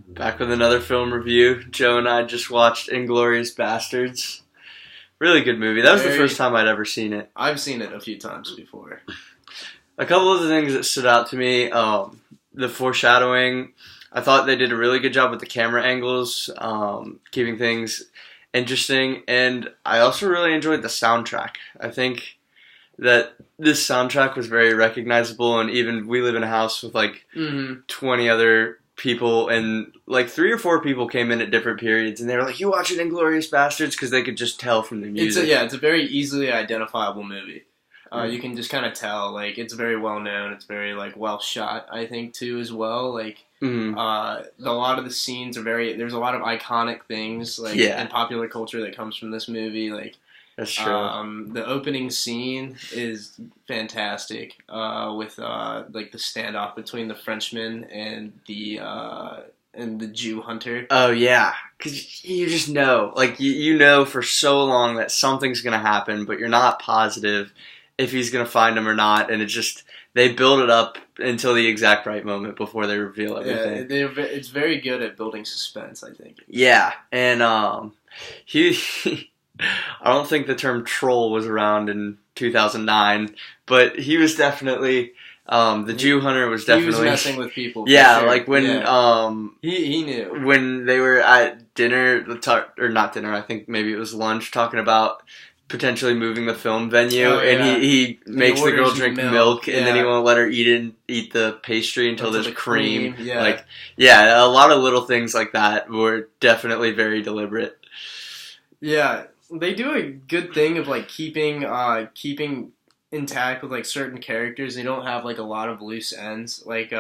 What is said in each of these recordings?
Back with another film review. Joe and I just watched Inglorious Basterds. Really good movie. That was the first time I'd ever seen it. I've seen it a few times before. A couple of the things that stood out to me, the foreshadowing. I thought they did a really good job with the camera angles, keeping things interesting. And I also really enjoyed the soundtrack. I think that this soundtrack was very recognizable, and even we live in a house with like 20 other people, and like 3 or 4 people came in at different periods, and they were like, "You watching Inglorious Basterds?" Because they could just tell from the music. It's a very easily identifiable movie. You can just kind of tell, like, it's very well known. It's very like well shot, I think, too, as well. Like, a lot of the scenes are there's a lot of iconic things like in popular culture that comes from this movie. Like, that's true. The opening scene is fantastic, with like the standoff between the Frenchman and the Jew hunter. Oh yeah, because you just know, like you know for so long that something's gonna happen, but you're not positive if he's gonna find him or not, and they build it up until the exact right moment before they reveal everything. Yeah, it's very good at building suspense, I think. Yeah, and he. I don't think the term troll was around in 2009, but he was definitely the Jew hunter was definitely he was messing with people. Yeah, sure. like when he knew when they were at dinner or not dinner. I think maybe it was lunch, talking about potentially moving the film venue, and he makes the girl drink milk, and then he won't let her eat the pastry until there's cream. Yeah. Like a lot of little things like that were definitely very deliberate. Yeah. They do a good thing of like keeping intact with like certain characters. They don't have like a lot of loose ends. Like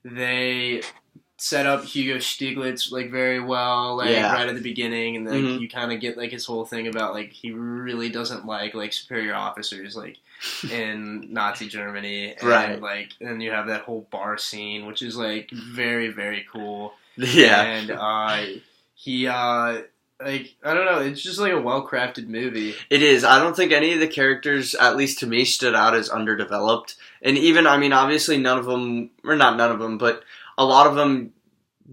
they set up Hugo Stiglitz like very well, like right at the beginning, and then you kind of get like his whole thing about like he really doesn't like superior officers like in Nazi Germany, and like and you have that whole bar scene, which is like very, very cool. Yeah, and he like, I don't know, it's just like a well-crafted movie. It is. I don't think any of the characters, at least to me, stood out as underdeveloped. And even, I mean, obviously none of them, or not none of them, but a lot of them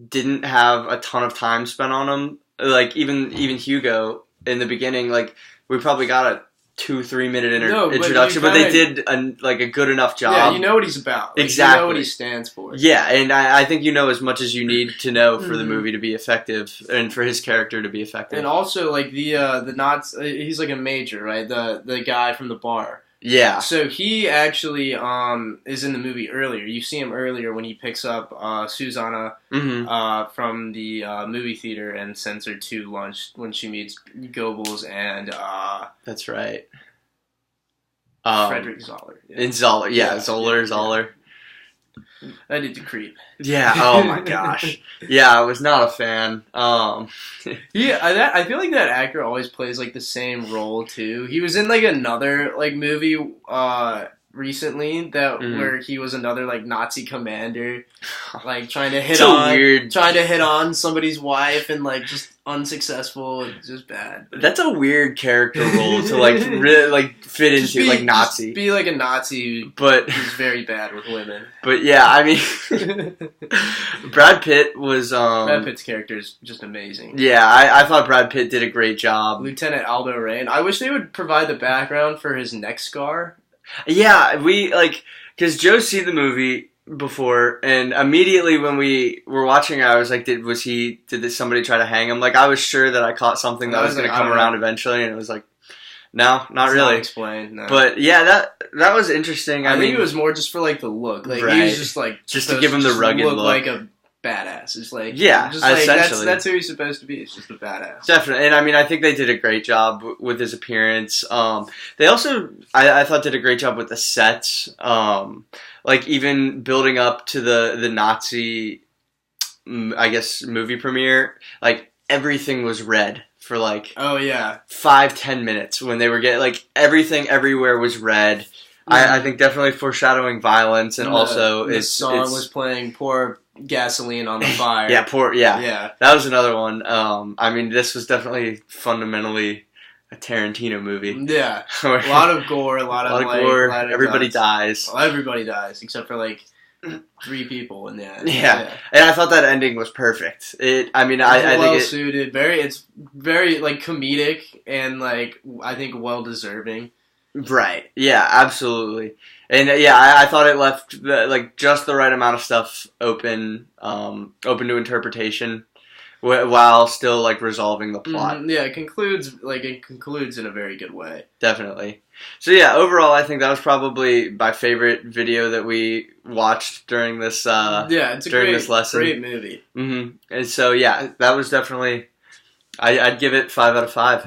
didn't have a ton of time spent on them. Like, even Hugo, in the beginning, like, we probably got a 2-3 minute introduction, but they did a good enough job. Yeah, you know what he's about. Like, exactly. You know what he stands for. Yeah, and I think you know as much as you need to know for the movie to be effective, and for his character to be effective. And also, like, the Nazi, he's like a major, right? The guy from the bar. Yeah. So he actually is in the movie earlier. You see him earlier when he picks up Susanna from the movie theater and sends her to lunch when she meets Goebbels and that's right. Frederick Zoller. Yeah. Zoller. I did the creep. Yeah. Oh my gosh. Yeah, I was not a fan. I feel like that actor always plays like the same role too. He was in like another like movie recently where he was another like Nazi commander, like trying to hit on somebody's wife and like just unsuccessful. It's just bad. That's a weird character role to like really like fit into, like Nazi. Be like a Nazi, but who's very bad with women. But yeah, I mean, Brad Pitt was Brad Pitt's character is just amazing. Yeah, I thought Brad Pitt did a great job. Lieutenant Aldo Rain. I wish they would provide the background for his neck scar. Yeah, because Joe's seen the movie before, and immediately when we were watching it, I was like, did somebody try to hang him? Like, I was sure that I caught something that was going to come around eventually, and it was like, no, not really. Not explained, no. But yeah, that was interesting. I think it was more just for like the look. Like, he was just like just to give him the rugged look, like a badass. It's like, just like essentially that's who he's supposed to be. It's just a badass. Definitely, and I mean, I think they did a great job with his appearance. They also, I thought, did a great job with the sets. Like even building up to the Nazi, I guess, movie premiere. Like everything was red for like 5-10 minutes when they were getting like everything everywhere was red. I think definitely foreshadowing violence, and also the song was playing "Pour Gasoline on the Fire." Yeah. That was another one. I mean, this was definitely fundamentally a Tarantino movie. Yeah, a lot of gore, a lot of gore. Everybody dies. Well, everybody dies except for like 3 people in the end. Yeah. And I thought that ending was perfect. I think well suited. It's very like comedic and like I think well deserving. Right. Yeah. Absolutely. And I thought it left just the right amount of stuff open to interpretation, while still like resolving the plot. Yeah, it concludes in a very good way. Definitely. So yeah, overall, I think that was probably my favorite video that we watched during this. It's a this lesson. Great movie. And so yeah, that was definitely. I'd give it 5 out of 5.